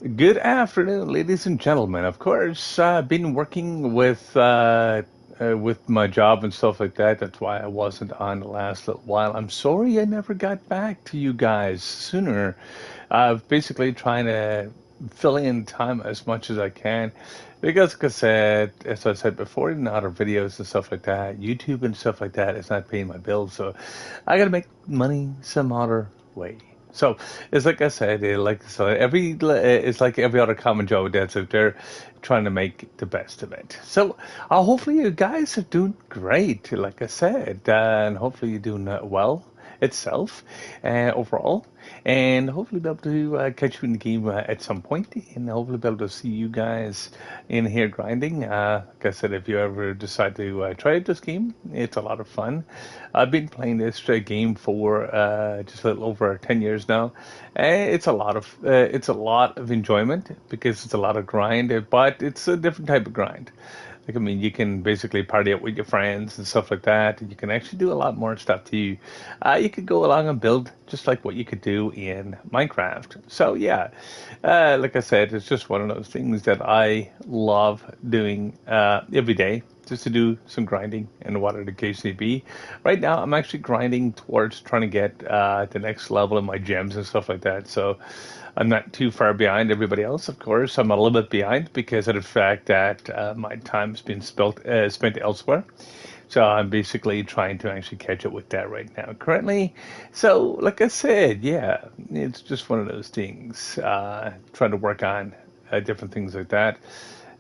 Good afternoon, ladies and gentlemen. Of course, I've been working with my job and stuff like that. That's why I wasn't on the last little while. I'm sorry I never got back to you guys sooner. I've basically trying to fill in time as much as I can because, like I said, as I said before, in other videos and stuff like that, YouTube and stuff like that is not paying my bills, so I gotta make money some other way. So it's like I said, it's like every other common Joe that's out there trying to make the best of it. So hopefully you guys are doing great, like I said, and hopefully you're doing well itself overall, and hopefully be able to catch you in the game at some point, and hopefully be able to see you guys in here grinding. Like I said, if you ever decide to try out this game, it's a lot of fun. I've been playing this game for just a little over 10 years now. It's a lot of enjoyment because it's a lot of grind, but it's a different type of grind. Like, I mean, you can basically party up with your friends and stuff like that. And you can actually do a lot more stuff too. You could go along and build just like what you could do in Minecraft. So, yeah, like I said, it's just one of those things that I love doing every day, just to do some grinding and whatever the case may be. Right now, I'm actually grinding towards trying to get the next level in my gems and stuff like that. So, I'm not too far behind everybody else, of course. I'm a little bit behind because of the fact that my time's been spent elsewhere. So I'm basically trying to actually catch up with that right now, currently. So, like I said, yeah, it's just one of those things. Trying to work on different things like that,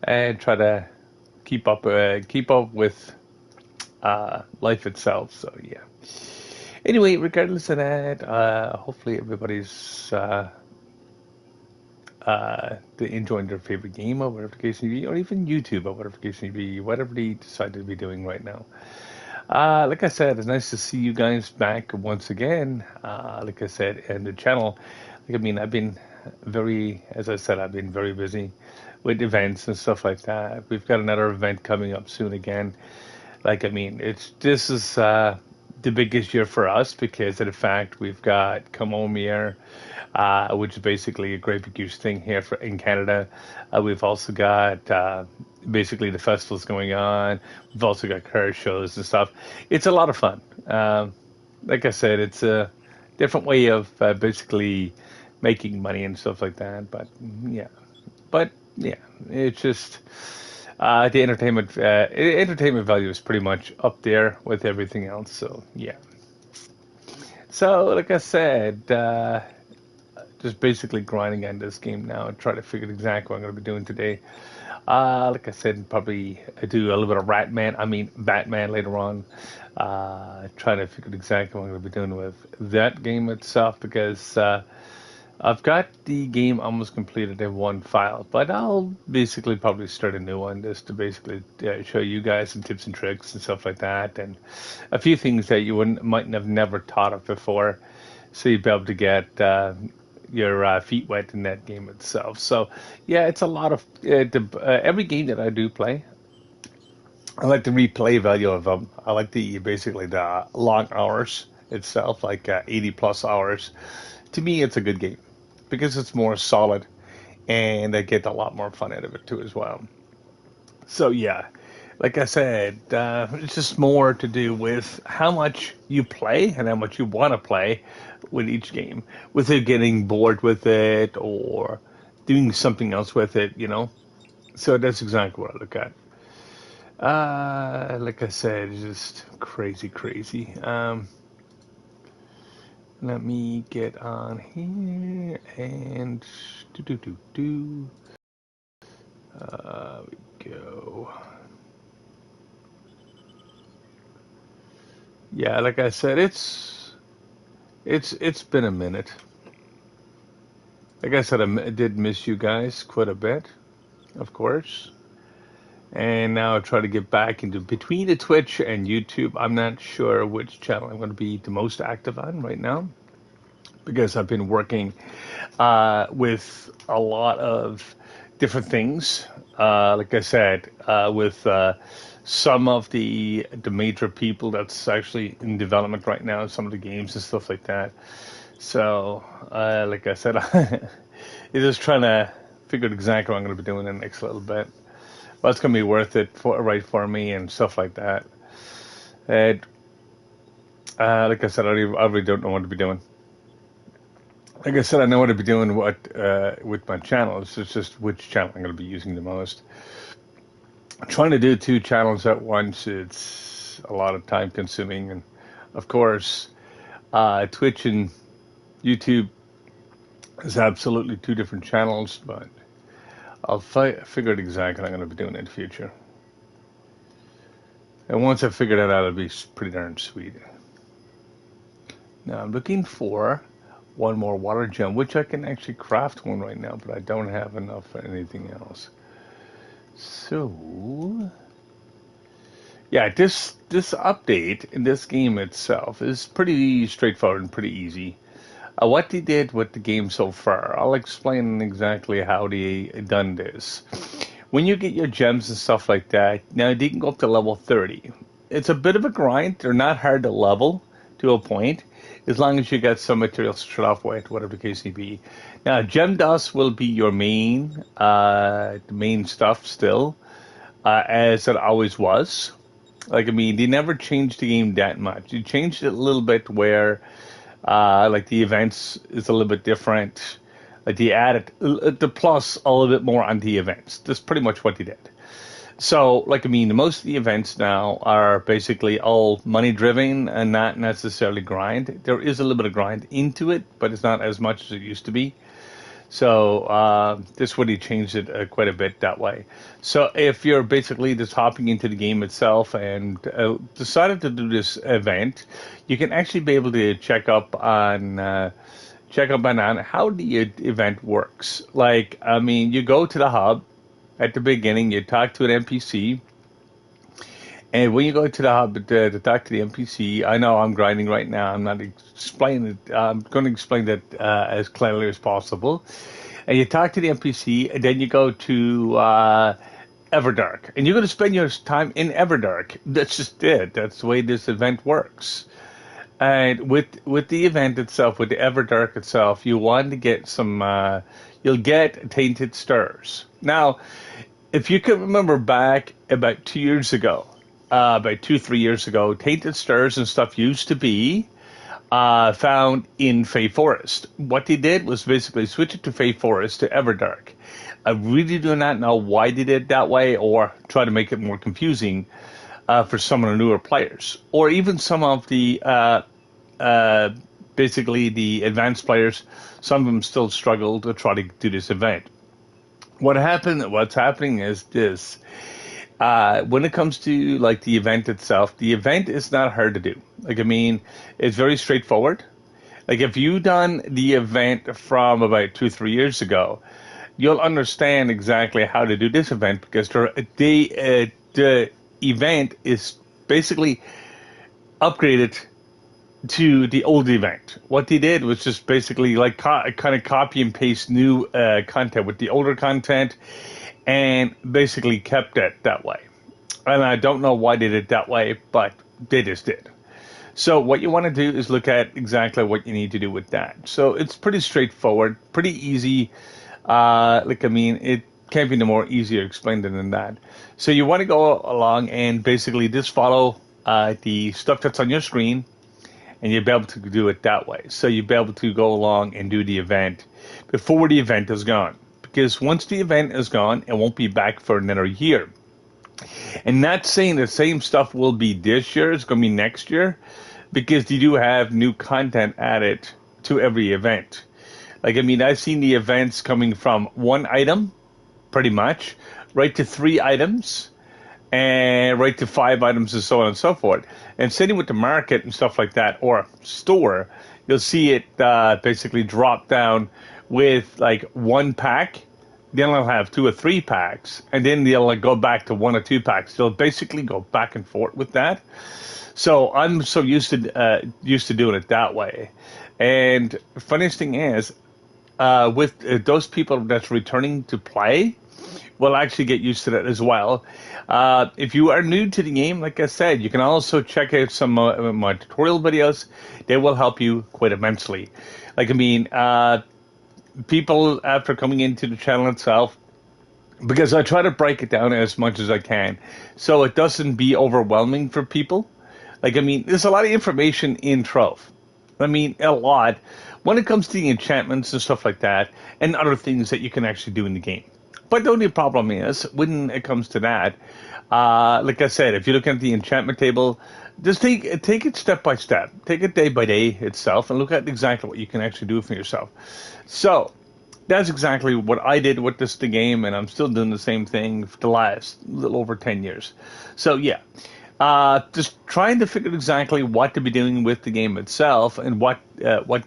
and try to keep up with life itself. So, yeah. Anyway, regardless of that, hopefully everybody's enjoying their favorite game or whatever the case may be, or even YouTube or whatever the case may be, whatever they decide to be doing right now. Like I said, it's nice to see you guys back once again. Like I said, and the channel. Like I mean, as I said, I've been very busy with events and stuff like that. We've got another event coming up soon again. Like I mean, it's this is the biggest year for us because of the fact we've got Come Home Year, which is basically a great big huge thing here in Canada. We've also got basically the festivals going on. We've also got car shows and stuff. It's a lot of fun. Like I said, it's a different way of basically making money and stuff like that. But yeah, it's just the entertainment value is pretty much up there with everything else. So yeah. So like I said, just basically grinding on this game now and try to figure out exactly what I'm going to be doing today. Like I said, probably do a little bit of Batman later on. Trying to figure out exactly what I'm going to be doing with that game itself because I've got the game almost completed in one file, but I'll basically probably start a new one just to basically show you guys some tips and tricks and stuff like that, and a few things that you wouldn't might have never thought of before, so you'd be able to get your feet wet in that game itself. So yeah, it's a lot of every game that I do play. I like the replay value of them. I like the long hours itself, like 80 plus hours. To me, it's a good game because it's more solid and I get a lot more fun out of it too as well. So yeah, like I said, it's just more to do with how much you play and how much you want to play with each game without getting bored with it or doing something else with it, you know. So that's exactly what I look at. Like I said, it's just crazy, crazy. Let me get on here and do. We go. Yeah, like I said, it's been a minute. Like I said, I did miss you guys quite a bit, of course. And now I try to get back into between the Twitch and YouTube. I'm not sure which channel I'm going to be the most active on right now because I've been working with a lot of different things. Like I said, with some of the major people that's actually in development right now, some of the games and stuff like that. So, like I said, it is trying to figured exactly what I'm going to be doing in the next little bit. What's going to be worth it for me and stuff like that. And like I said, I really don't know what to be doing. Like I said, I know what to be doing with my channels. It's just which channel I'm going to be using the most. Trying to do two channels at once, it's a lot of time consuming. And of course, Twitch and YouTube is absolutely two different channels, but I'll figure out exactly what I'm going to be doing in the future. And once I figure that out, it'll be pretty darn sweet. Now I'm looking for one more water gem, which I can actually craft one right now, but I don't have enough for anything else. So, yeah, this update in this game itself is pretty straightforward and pretty easy. What they did with the game so far, I'll explain exactly how they done this. When you get your gems and stuff like that, now they can go up to level 30. It's a bit of a grind. They're not hard to level to a point, as long as you get some materials to start off with, whatever the case may be. Now, gem dust will be your main stuff still, as it always was. Like, I mean, they never changed the game that much. They changed it a little bit where, like, the events is a little bit different. Like, they added the plus a little bit more on the events. That's pretty much what they did. So, like, I mean, most of the events now are basically all money driven and not necessarily grind. There is a little bit of grind into it, but it's not as much as it used to be. So, this would have changed it quite a bit that way. So, if you're basically just hopping into the game itself and decided to do this event, you can actually be able to check up on how the event works. Like, I mean, you go to the hub at the beginning, you talk to an NPC, and when you go to the hub to talk to the NPC, I know I'm grinding right now. I'm not explaining it. I'm going to explain that as clearly as possible. And you talk to the NPC, and then you go to Everdark, and you're going to spend your time in Everdark. That's just it. That's the way this event works. And with the event itself, with the Everdark itself, you want to get some. You'll get tainted stars. Now, if you can remember back about 2 years ago, about 3 years ago, tainted stars and stuff used to be found in Fey Forest. What they did was basically switch it to Fey Forest to Everdark. I really do not know why they did it that way, or try to make it more confusing for some of the newer players, or even some of the basically the advanced players. Some of them still struggle to try to do this event. What's happening is this. When it comes to like the event itself, the event is not hard to do. Like, I mean, it's very straightforward. Like, if you done the event from about 2-3 years ago, you'll understand exactly how to do this event, because the event is basically upgraded to the old event. What they did was just basically like kind of copy and paste new content with the older content, and basically kept it that way. And I don't know why they did it that way, but they just did. So what you want to do is look at exactly what you need to do with that. So it's pretty straightforward, pretty easy. Like, I mean, it can't be no more easier explained than that. So you want to go along and basically just follow the stuff that's on your screen, and you'll be able to do it that way. So you'll be able to go along and do the event before the event is gone. Because once the event is gone, it won't be back for another year. And not saying the same stuff will be this year, it's going to be next year, because they do have new content added to every event. Like, I mean, I've seen the events coming from 1 item, pretty much, right to 3 items, and right to 5 items, and so on and so forth. And sitting with the market and stuff like that, or store, you'll see it basically drop down with like 1 pack. Then they'll have 2 or 3 packs, and then they'll like go back to 1 or 2 packs. They'll basically go back and forth with that. So I'm so used to doing it that way. And funniest thing is, with those people that's returning to play, will actually get used to that as well. If you are new to the game, like I said, you can also check out some of my tutorial videos. They will help you quite immensely. Like, I mean, people after coming into the channel itself, because I try to break it down as much as I can so it doesn't be overwhelming for people. Like, I mean, there's a lot of information in Trove. I mean, a lot when it comes to the enchantments and stuff like that, and other things that you can actually do in the game. But the only problem is when it comes to that, like I said, if you look at the enchantment table, just take it step by step, take it day by day itself, and look at exactly what you can actually do for yourself. So that's exactly what I did with the game, and I'm still doing the same thing for the last little over 10 years. So yeah, just trying to figure out exactly what to be doing with the game itself, and what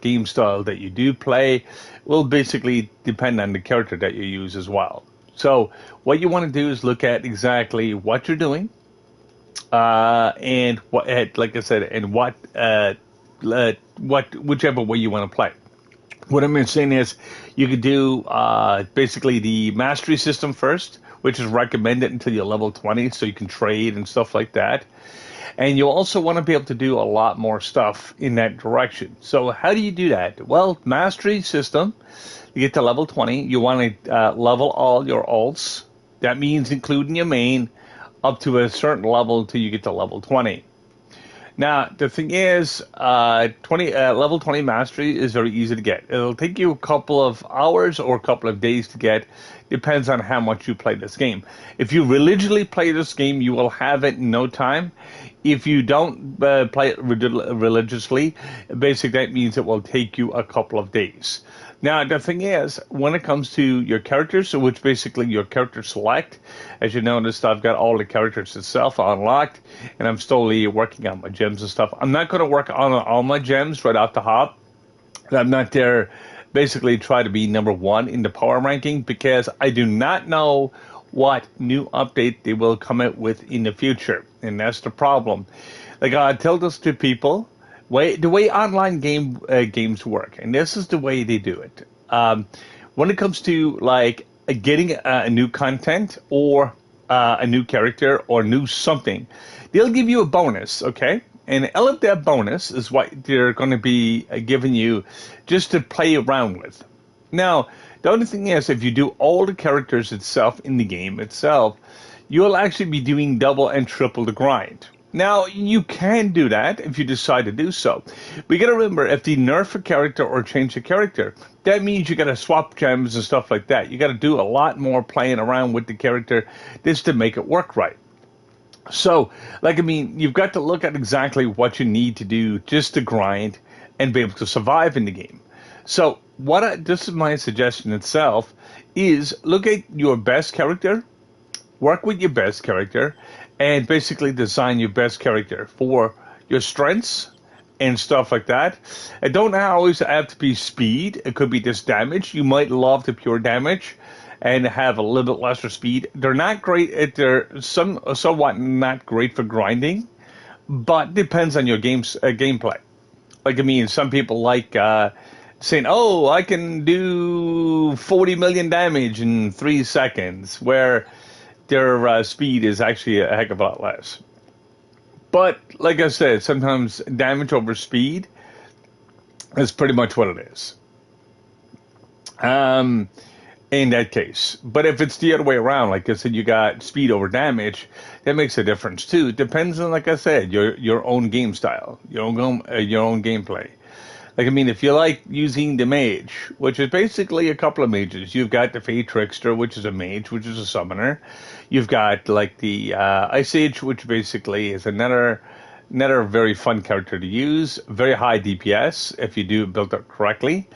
game style that you do play will basically depend on the character that you use as well. So what you want to do is look at exactly what you're doing, and what, like I said, and what whichever way you want to play. What I'm saying is, you could do basically the mastery system first, which is recommended until you're level 20, so you can trade and stuff like that. And you'll also want to be able to do a lot more stuff in that direction. So how do you do that? Well, mastery system, you get to level 20. You want to level all your alts. That means including your main up to a certain level until you get to level 20. Now, the thing is, level 20 mastery is very easy to get. It'll take you a couple of hours or a couple of days to get. Depends on how much you play this game. If you religiously play this game, you will have it in no time. If you don't play it religiously, basically that means it will take you a couple of days. Now, the thing is, when it comes to your characters, so which basically your character select, as you noticed, I've got all the characters itself unlocked, and I'm slowly working on my gems and stuff. I'm not going to work on all my gems right off the hop. I'm not there basically try to be number one in the power ranking because I do not know what new update they will come out with in the future, and that's the problem. Like I tell this to people, the way online games work, and this is the way they do it. When it comes to like getting a new content or a new character or new something, they'll give you a bonus, okay? And all of that bonus is what they're going to be giving you just to play around with. Now, the only thing is, if you do all the characters itself in the game itself, you'll actually be doing double and triple the grind. Now, you can do that if you decide to do so. But you got to remember, if they nerf a character or change a character, that means you got to swap gems and stuff like that. You got to do a lot more playing around with the character just to make it work right. So, like, I mean, you've got to look at exactly what you need to do just to grind and be able to survive in the game. So, this is my suggestion itself, is look at your best character, work with your best character, and basically design your best character for your strengths and stuff like that. It don't always have to be speed. It could be just damage. You might love the pure damage and have a little bit lesser speed. They're not great. They're somewhat not great for grinding, but depends on your gameplay. Like, I mean, some people like saying, "Oh, I can do 40 million damage in 3 seconds," where their speed is actually a heck of a lot less. But like I said, sometimes damage over speed is pretty much what it is. In that case. But if it's the other way around, like I said, you got speed over damage, that makes a difference too. It depends on, like I said, your own game style, your own gameplay. Like, I mean, if you like using the mage, which is basically a couple of mages, you've got the Fey Trickster, which is a mage, which is a summoner. You've got like the Ice Age, which basically is another very fun character to use. Very high DPS if you do build it correctly.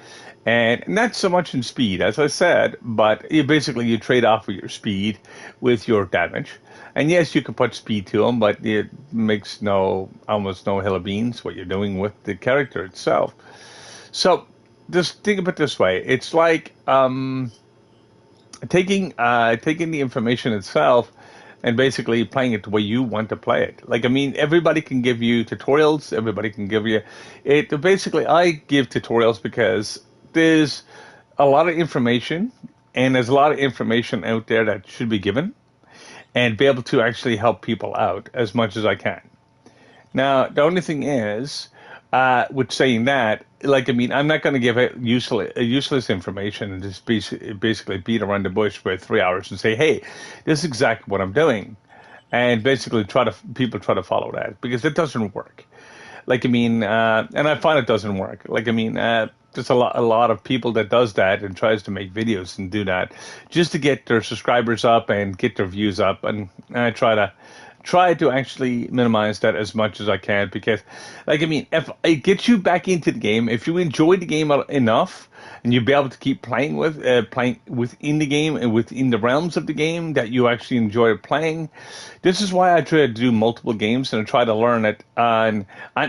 And not so much in speed, as I said, but you trade off of your speed with your damage. And yes, you can put speed to them, but it makes almost no hill of beans what you're doing with the character itself. So just think of it this way: it's like taking the information itself and basically playing it the way you want to play it. Like, I mean, everybody can give you tutorials. Everybody can give you it. Basically, I give tutorials because there's a lot of information, and there's a lot of information out there that should be given, and be able to actually help people out as much as I can. Now, the only thing is, with saying that, like, I mean, I'm not going to give it useless information and just basically beat around the bush for 3 hours and say, hey, this is exactly what I'm doing. And basically people try to follow that because it doesn't work. Like, I mean, and I find it doesn't work. Like, I mean, there's a lot of people that does that and tries to make videos and do that just to get their subscribers up and get their views up. And I try to actually minimize that as much as I can because, like, I mean, if it gets you back into the game, if you enjoy the game enough and you'll be able to keep playing within the game and within the realms of the game that you actually enjoy playing. This is why I try to do multiple games and I try to learn it on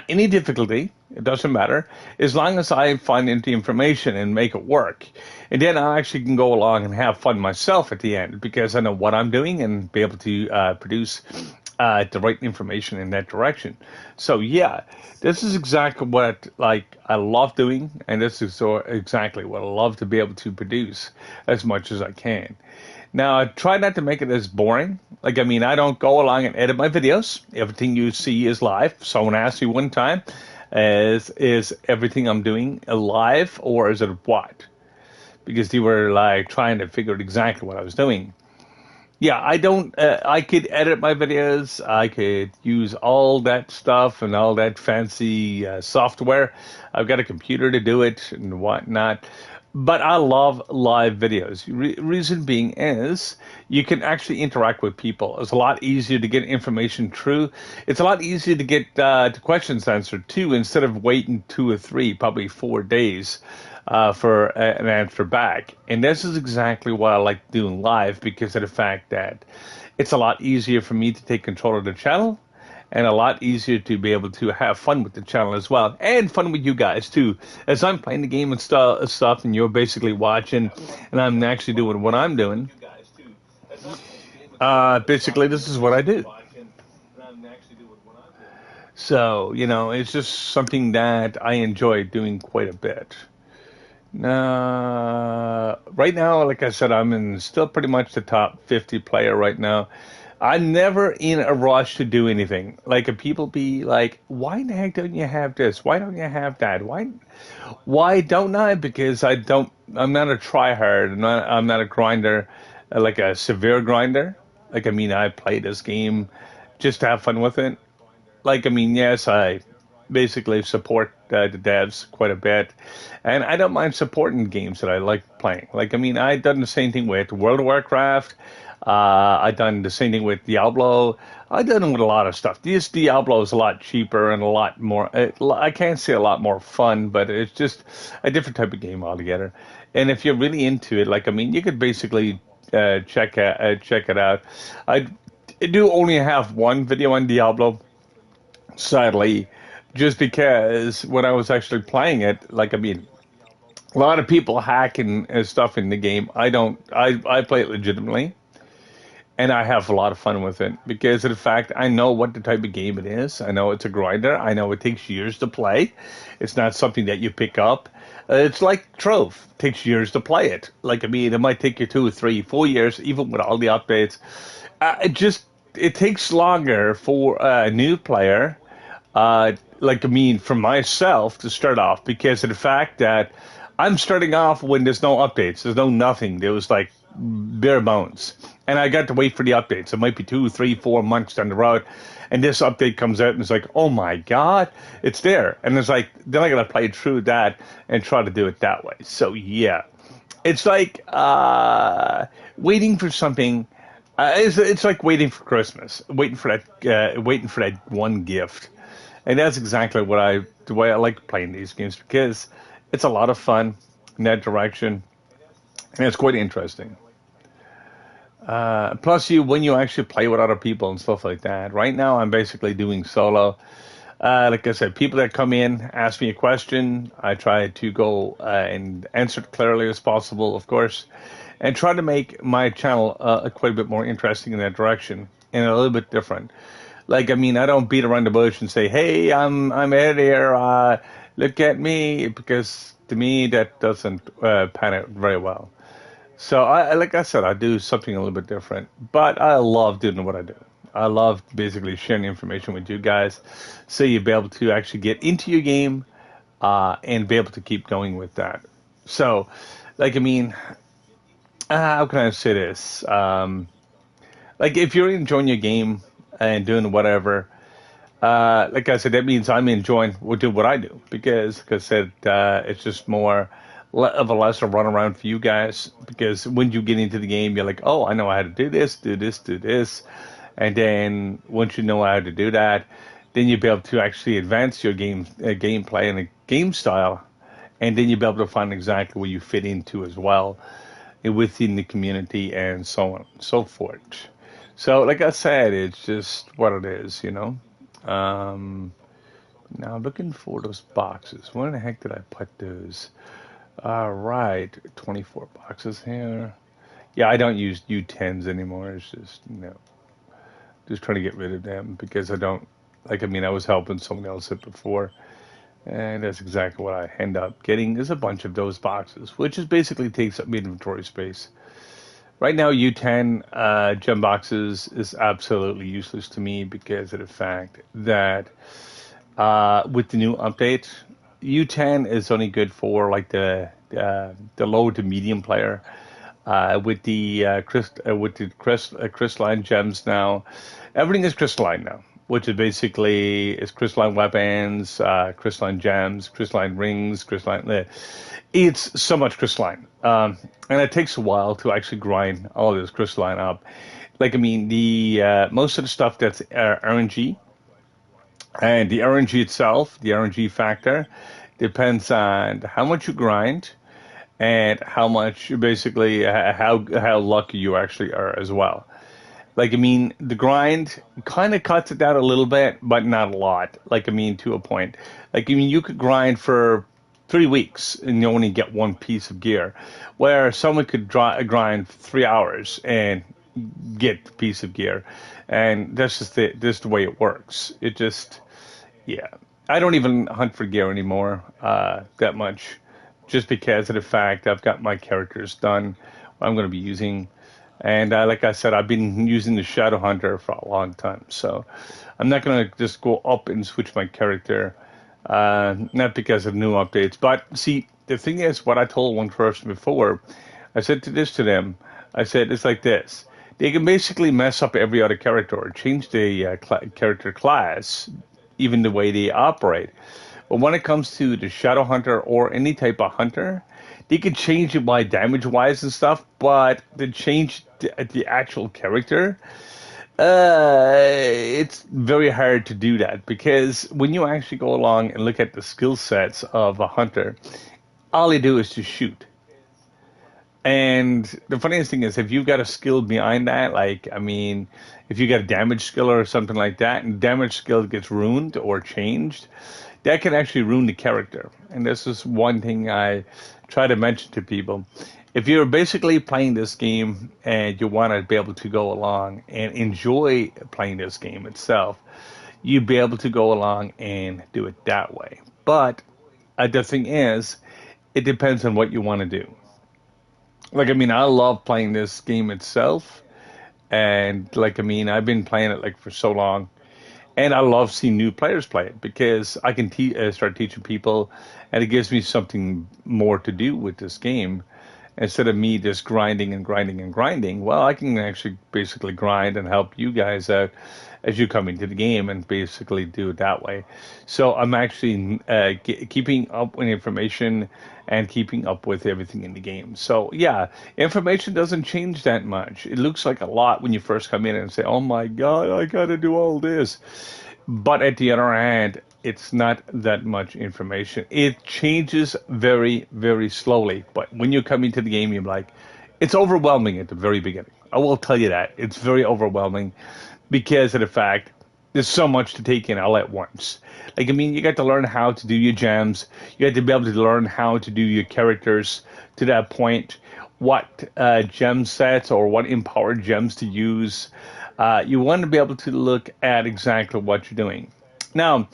any difficulty. It doesn't matter as long as I find the information and make it work. And then I actually can go along and have fun myself at the end because I know what I'm doing and be able to produce the right information in that direction. So yeah, this is exactly what like I love doing, and this is exactly what I love to be able to produce as much as I can. Now, I try not to make it as boring. Like, I mean, I don't go along and edit my videos. Everything you see is live. Someone asked me one time, is everything I'm doing live or is it what? Because they were like trying to figure out exactly what I was doing. Yeah, I don't. I could edit my videos. I could use all that stuff and all that fancy software. I've got a computer to do it and whatnot. But I love live videos. Reason being is you can actually interact with people. It's a lot easier to get information through. It's a lot easier to get the questions answered too, instead of waiting 2 or 3, probably 4 days for an answer back. And this is exactly what I like doing live because of the fact that it's a lot easier for me to take control of the channel and a lot easier to be able to have fun with the channel as well, and fun with you guys too. As I'm playing the game and stuff, and you're basically watching, and I'm actually doing what I'm doing. Basically, this is what I do. So, it's just something that I enjoy doing quite a bit. Right now, like I said, I'm in still pretty much the top 50 player right now. I'm never in a rush to do anything. Like, if people be like, why the heck don't you have this? Why don't you have that? Why don't I? Because I'm not a tryhard. I'm not a grinder, like a severe grinder. Like, I mean, I play this game just to have fun with it. Like, I mean, yes, I basically support the devs quite a bit, and I don't mind supporting games that I like playing. Like, I mean, I done the same thing with World of Warcraft. I done the same thing with Diablo. I done it with a lot of stuff. This Diablo is a lot cheaper and a lot more. I can't say a lot more fun, but it's just a different type of game altogether. And if you're really into it, like, I mean, you could basically check it out. I do only have one video on Diablo, sadly, just because when I was actually playing it, like, I mean, a lot of people hack and stuff in the game. I don't. I play it legitimately, and I have a lot of fun with it because of the fact I know what the type of game it is. I know it's a grinder. I know it takes years to play. It's not something that you pick up. It's like Trove. It takes years to play it. Like, I mean, it might take you 2 or 3, 4 years, even with all the updates. It takes longer for a new player, like, I mean, for myself to start off because of the fact that I'm starting off when there's no updates. There's no nothing. There was like bare bones. And I got to wait for the updates. It might be 2, 3, 4 months down the road. And this update comes out and it's like, oh my God, it's there. And it's like, then I got to play through that and try to do it that way. So yeah, it's like waiting for something. It's like waiting for Christmas, waiting for that one gift. And that's exactly the way I like playing these games because it's a lot of fun in that direction, and it's quite interesting. Plus, when you actually play with other people and stuff like that. Right now, I'm basically doing solo. Like I said, people that come in ask me a question, I try to go and answer it clearly as possible, of course, and try to make my channel quite a bit more interesting in that direction and a little bit different. Like, I mean, I don't beat around the bush and say, "Hey, I'm Ed here. Look at me," because to me that doesn't pan out very well. So, like I said, I do something a little bit different, but I love doing what I do. I love basically sharing information with you guys, so you'll be able to actually get into your game and be able to keep going with that. So, like, I mean, how can I say this? Like, if you're enjoying your game and doing whatever, like I said, that means I'm enjoying do what I do because, like I said, it's just more of a lesser run around for you guys. Because when you get into the game, you're like, oh, I know how to do this, do this, do this, and then once you know how to do that, then you'll be able to actually advance your gameplay and a game style, and then you'll be able to find exactly where you fit into as well within the community and so on and so forth. So, like I said, it's just what it is, you know. Um, Now I'm looking for those boxes. Where in the heck did I put those? All right, 24 boxes here. Yeah, I don't use U10s anymore. It's just, just trying to get rid of them because I don't, like, I mean, I was helping someone else it before, and that's exactly what I end up getting is a bunch of those boxes, which is basically takes up inventory space. Right now, U10 gem boxes is absolutely useless to me because of the fact that with the new update, U10 is only good for like the low to medium player. With the crystalline gems now, everything is crystalline now, which is basically is crystalline weapons, crystalline gems, crystalline rings, crystalline. It's so much crystalline, and it takes a while to actually grind all of this crystalline up. Like I mean, the most of the stuff that's RNG and the RNG itself, the RNG factor, depends on how much you grind and how much basically how lucky you actually are as well. Like I mean, the grind kind of cuts it down a little bit, but not a lot. Like I mean, to a point. Like I mean, you could grind for 3 weeks and you only get one piece of gear, where someone could grind for 3 hours and get the piece of gear, and that's the way it works. It just yeah, I don't even hunt for gear anymore that much, just because of the fact I've got my characters done. What I'm going to be using, and like I said, I've been using the Shadow Hunter for a long time, so I'm not going to just go up and switch my character, not because of new updates. But see, the thing is, what I told one person before, I said to this to them, I said it's like this. They can basically mess up every other character or change the character class, even the way they operate. But when it comes to the Shadow Hunter or any type of hunter, they can change it by damage wise and stuff, but to change the actual character, it's very hard to do that because when you actually go along and look at the skill sets of a hunter, all they do is to shoot. And the funniest thing is, if you've got a skill behind that, like, I mean, if you got a damage skill or something like that, and damage skill gets ruined or changed, that can actually ruin the character. And this is one thing I try to mention to people. If you're basically playing this game and you want to be able to go along and enjoy playing this game itself, you'd be able to go along and do it that way. But the thing is, it depends on what you want to do. Like, I mean, I love playing this game itself. And, like, I mean, I've been playing it, like, for so long. And I love seeing new players play it because I can start teaching people, and it gives me something more to do with this game. Instead of me just grinding and grinding and grinding, well, I can actually basically grind and help you guys out as you come into the game and basically do it that way. So I'm actually keeping up with information and keeping up with everything in the game. So yeah, information doesn't change that much. It looks like a lot when you first come in and say, "Oh my God, I got to do all this." But at the other hand, it's not that much information. It changes very, very slowly. But when you come into the game, you're like, it's overwhelming at the very beginning. I will tell you that. It's very overwhelming because of the fact there's so much to take in all at once. Like, I mean, you got to learn how to do your gems. You got to be able to learn how to do your characters to that point, what gem sets or what empowered gems to use. You want to be able to look at exactly what you're doing. Now,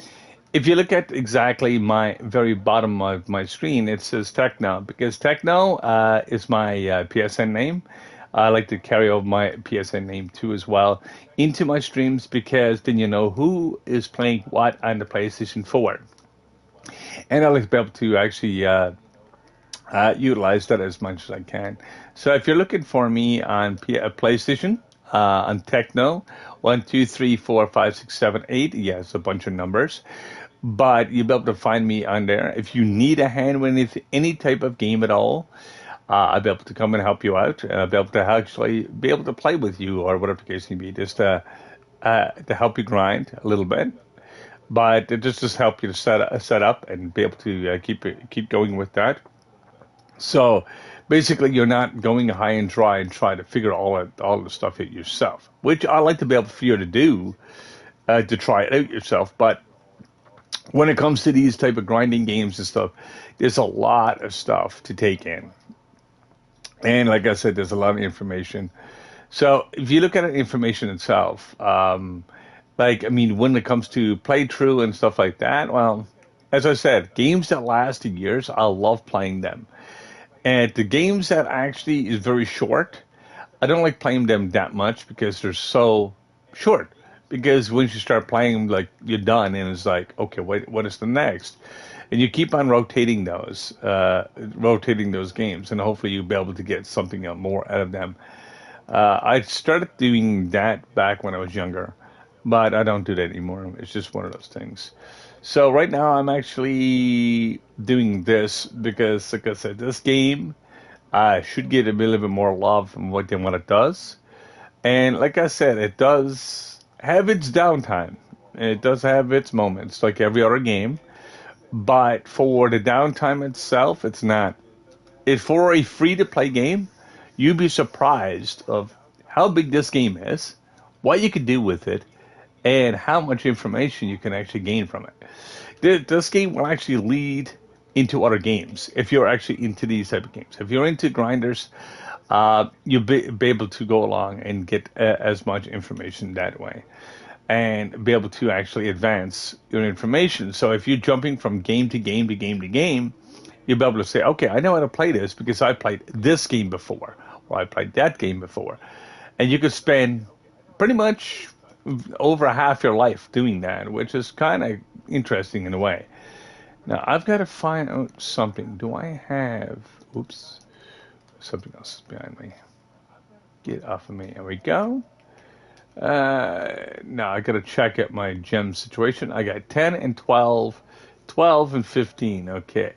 if you look at exactly my very bottom of my screen, it says Techno because Techno is my PSN name. I like to carry over my PSN name too as well into my streams because then you know who is playing what on the PlayStation 4. And I like to be able to actually utilize that as much as I can. So if you're looking for me on PlayStation, on Techno, 1, 2, 3, 4, 5, 6, 7, 8, yes, a bunch of numbers, but you'll be able to find me on there. If you need a hand with any type of game at all, I'll be able to come and help you out. I'll be able to actually be able to play with you or whatever the case may be, just to help you grind a little bit. But it just help you to set up and be able to keep going with that. So basically, you're not going high and dry and try to figure all the stuff out yourself, which I like to be able for you to do, to try it out yourself. But when it comes to these type of grinding games and stuff, there's a lot of stuff to take in. And like I said, there's a lot of information. So if you look at the information itself, like, I mean, when it comes to playthrough and stuff like that, well, as I said, games that last years, I love playing them. And the games that actually is very short, I don't like playing them that much because they're so short. Because once you start playing them, like you're done, and it's like, okay, what is the next? And you keep on rotating those games, and hopefully you'll be able to get something more out of them. I started doing that back when I was younger, but I don't do that anymore. It's just one of those things. So right now I'm actually doing this because, like I said, this game should get a little bit more love than what it does. And like I said, it does have its downtime. It does have its moments, like every other game. But for the downtime itself, it's not. It for a free to play game, you'd be surprised of how big this game is, what you can do with it, and how much information you can actually gain from it. This game will actually lead into other games if you're actually into these type of games. If you're into grinders, you'll be able to go along and get as much information that way and be able to actually advance your information. So if you're jumping from game to game to game to game, you'll be able to say, okay, I know how to play this because I played this game before, or I played that game before. And you could spend pretty much over half your life doing that, which is kind of interesting in a way. Now, I've got to find out something. Do I have, oops, something else is behind me. Get off of me. There we go. Now I got to check out my gem situation. I got 10 and 12, 12 and 15. Okay.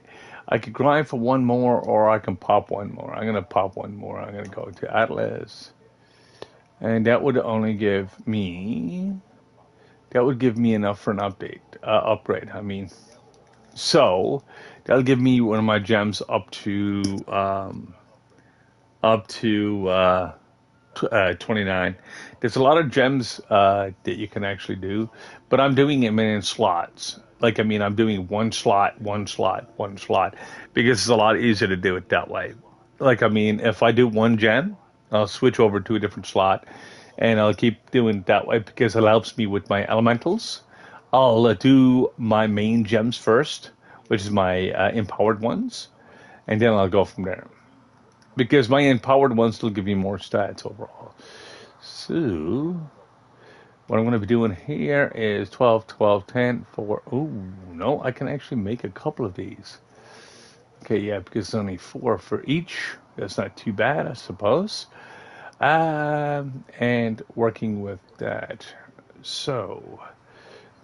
I could grind for one more or I can pop one more. I'm going to pop one more. I'm going to go to Atlas. And that would only give me, that would give me enough for an upgrade. I mean, so that'll give me one of my gems up to 29. There's a lot of gems that you can actually do, but I'm doing them in slots. Like, I mean, I'm doing one slot, one slot, one slot, because it's a lot easier to do it that way. Like, I mean, if I do one gem, I'll switch over to a different slot, and I'll keep doing it that way because it helps me with my elementals. I'll do my main gems first, which is my empowered ones, and then I'll go from there. Because my empowered ones will give you more stats overall. So, what I'm going to be doing here is 12, 12, 10, 4. Oh, no, I can actually make a couple of these. Okay, yeah, because it's only 4 for each. That's not too bad, I suppose. And working with that. So,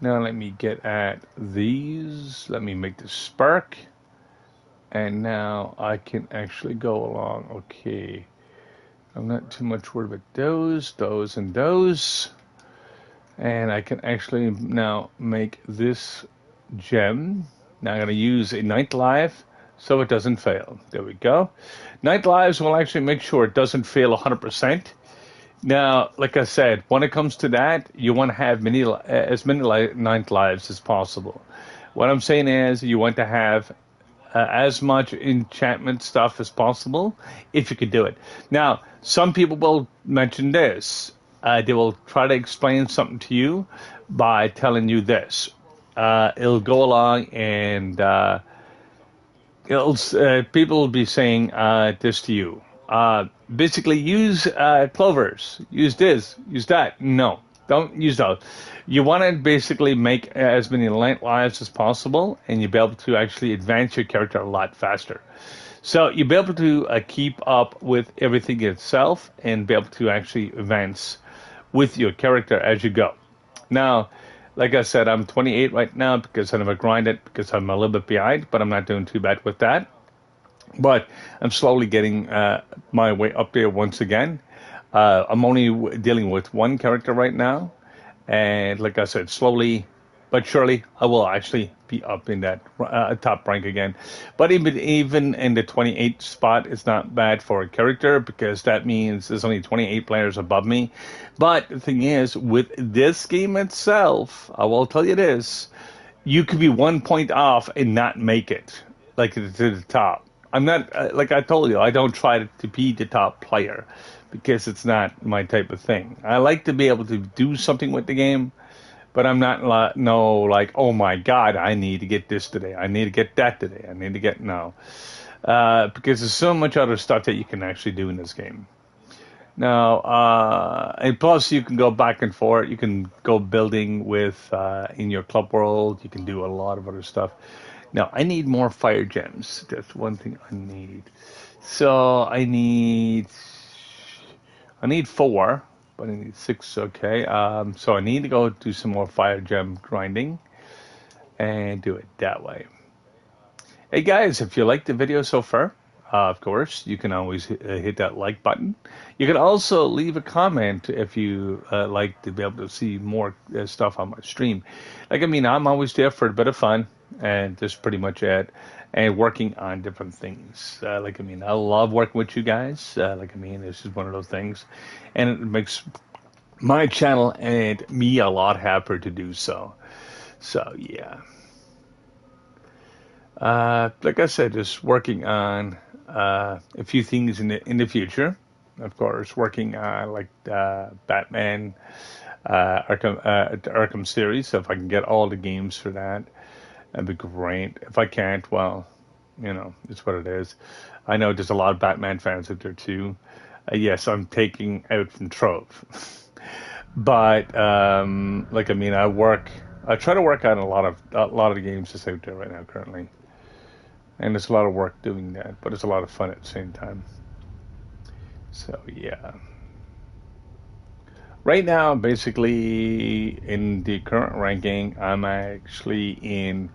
now let me get at these. Let me make the spark. And now I can actually go along. Okay. I'm not too much worried about those, and those. And I can actually now make this gem. Now I'm going to use a Night Live so it doesn't fail. There we go. Night Lives will actually make sure it doesn't fail 100%. Now, like I said, when it comes to that, you want to have as many Night Lives as possible. What I'm saying is you want to have as much enchantment stuff as possible if you could do it. Now, some people will mention this. They will try to explain something to you by telling you this. It'll go along and people will be saying this to you. Basically, use clovers. Use this. Use that. No. Don't use those. You want to basically make as many lives as possible, and you'll be able to actually advance your character a lot faster. So you'll be able to keep up with everything itself and be able to actually advance with your character as you go. Now, like I said, I'm 28 right now because I never grinded because I'm a little bit behind, but I'm not doing too bad with that. But I'm slowly getting my way up there once again. I'm only dealing with one character right now, and like I said, slowly but surely, I will actually be up in that top rank again. But even in the 28th spot, it's not bad for a character because that means there's only 28 players above me. But the thing is, with this game itself, I will tell you this: you could be 1 point off and not make it, like to the top. I'm not like I told you. I don't try to be the top player because it's not my type of thing. I like to be able to do something with the game, but I'm not like, oh my God, I need to get this today. I need to get that today. I need to get no, because there's so much other stuff that you can actually do in this game. Now, and plus you can go back and forth. You can go building with in your club world. You can do a lot of other stuff. Now, I need more fire gems. That's one thing I need. So I need 4, but I need 6. Okay. So I need to go do some more fire gem grinding and do it that way. Hey guys, if you liked the video so far, of course, you can always hit that like button. You can also leave a comment if you like to be able to see more stuff on my stream. Like, I mean, I'm always there for a bit of fun, and that's pretty much it. And working on different things. Like, I mean, I love working with you guys. Like, I mean, this is one of those things. And it makes my channel and me a lot happier to do so. So, yeah. Like I said, just working on a few things in the future. Of course, working on like Batman, Arkham series. So if I can get all the games for that, that'd be great. If I can't, well, it's what it is. I know there's a lot of Batman fans out there too. Yes, I'm taking out from Trove, but like I mean, I try to work on a lot of the games that's out there right now currently. And it's a lot of work doing that, but it's a lot of fun at the same time. So, yeah. Right now, basically, in the current ranking, I'm actually in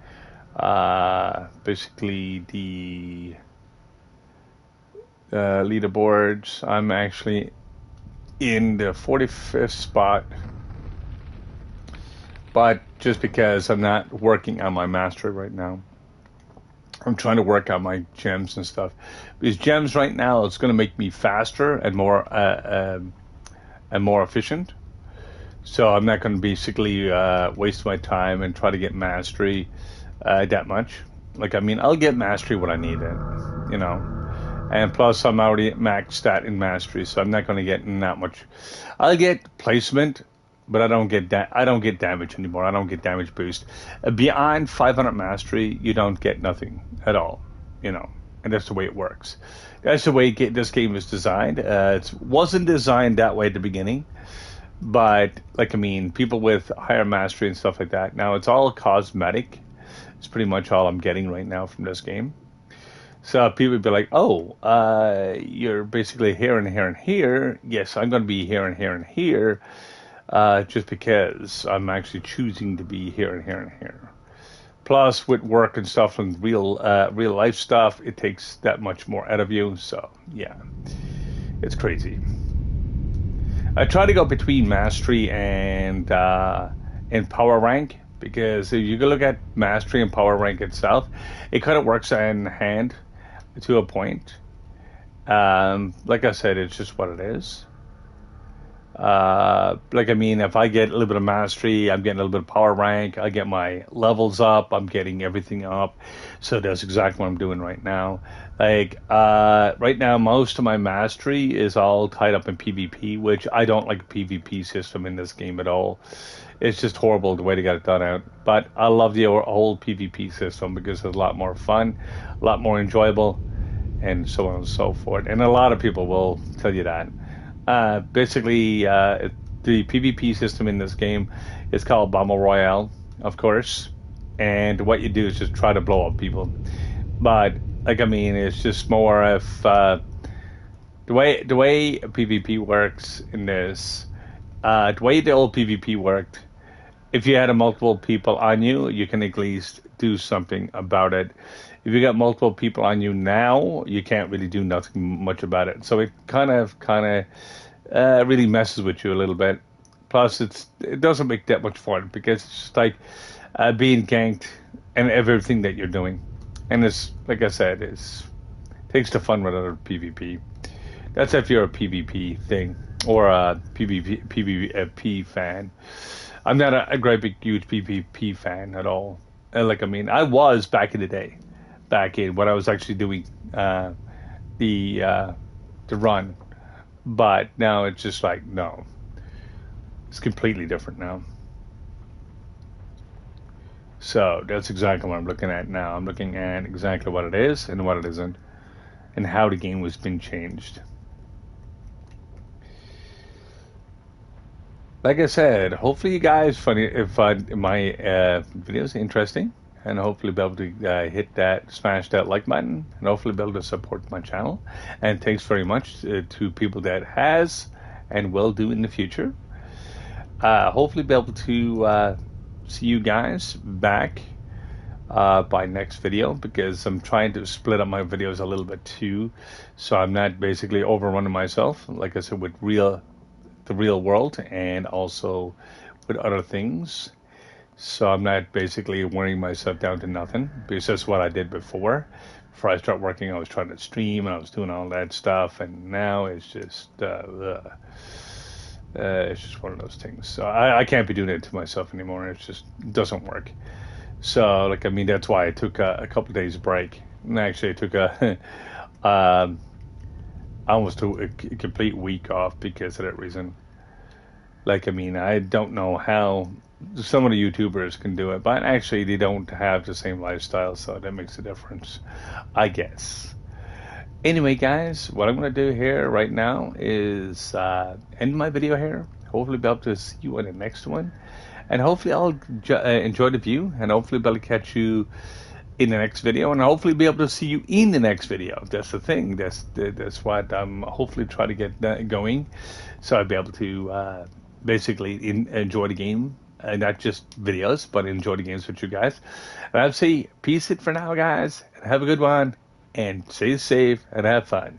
basically the leaderboards. I'm actually in the 45th spot. But just because I'm not working on my mastery right now. I'm trying to work on my gems and stuff. Because gems right now, it's going to make me faster and more efficient. So I'm not going to basically waste my time and try to get mastery that much. Like, I mean, I'll get mastery when I need it, And plus, I'm already maxed out in mastery, so I'm not going to get that much. I'll get placement, but I don't get damage anymore. I don't get damage boost. Beyond 500 mastery, you don't get nothing at all, and that's the way it works. That's the way this game is designed. It wasn't designed that way at the beginning, but like, I mean, people with higher mastery and stuff like that. Now it's all cosmetic. It's pretty much all I'm getting right now from this game. So people would be like, oh, you're basically here and here and here. Yes, I'm going to be here and here and here. Just because I'm actually choosing to be here and here and here. Plus, with work and stuff and real life stuff, it takes that much more out of you. So, yeah, it's crazy. I try to go between mastery and power rank, because if you look at mastery and power rank itself, it kind of works hand in hand to a point. Like I said, it's just what it is. Like, I mean, if I get a little bit of mastery, I'm getting a little bit of power rank, I get my levels up, I'm getting everything up. So that's exactly what I'm doing right now. Like, right now, most of my mastery is all tied up in PvP, which I don't like the PvP system in this game at all. It's just horrible the way they got it done out. But I love the whole PvP system because it's a lot more fun, a lot more enjoyable, and so on and so forth. And a lot of people will tell you that. Basically, the PvP system in this game is called Battle Royale, of course. And what you do is just try to blow up people. But like I mean, it's just more of the way PvP works in this. The way the old PvP worked, if you had a multiple people on you, you can at least do something about it. If you got multiple people on you now, you can't really do nothing much about it. So it kind of really messes with you a little bit. Plus, it doesn't make that much fun because it's just like being ganked and everything that you're doing. And it's like I said, it's takes the fun right out of PvP. That's if you're a PvP thing or a PvP fan. I'm not a great big huge PvP fan at all. Like I mean, I was back in the day, back in when I was actually doing the the run, but now it's just like no, it's completely different now. So that's exactly what I'm looking at now. I'm looking at exactly what it is and what it isn't, and how the game was been changed. Like I said, hopefully you guys find my videos interesting, and hopefully be able to smash that like button, and hopefully be able to support my channel. And thanks very much to people that has and will do in the future. Hopefully be able to see you guys back by next video, because I'm trying to split up my videos a little bit too, so I'm not basically overrunning myself, like I said, with the real world and also with other things. So I'm not basically wearing myself down to nothing, because that's what I did before. Before I started working, I was trying to stream and I was doing all that stuff, and now it's just one of those things. So I can't be doing it to myself anymore. It just doesn't work. So like I mean, that's why I took a couple of days break. And actually, I took a I almost took a complete week off because of that reason. Like I mean, I don't know how some of the YouTubers can do it, but actually they don't have the same lifestyle, so that makes a difference, I guess. Anyway, guys, what I'm going to do here right now is end my video here. Hopefully be able to see you in the next one. And hopefully I'll enjoy the view, and hopefully be able to catch you in the next video, and hopefully be able to see you in the next video. That's the thing. That's what I'm hopefully trying to get that going, so I'll be able to basically enjoy the game, not just videos, but enjoy the games with you guys. And I'll say peace it for now, guys, and have a good one, and stay safe and have fun.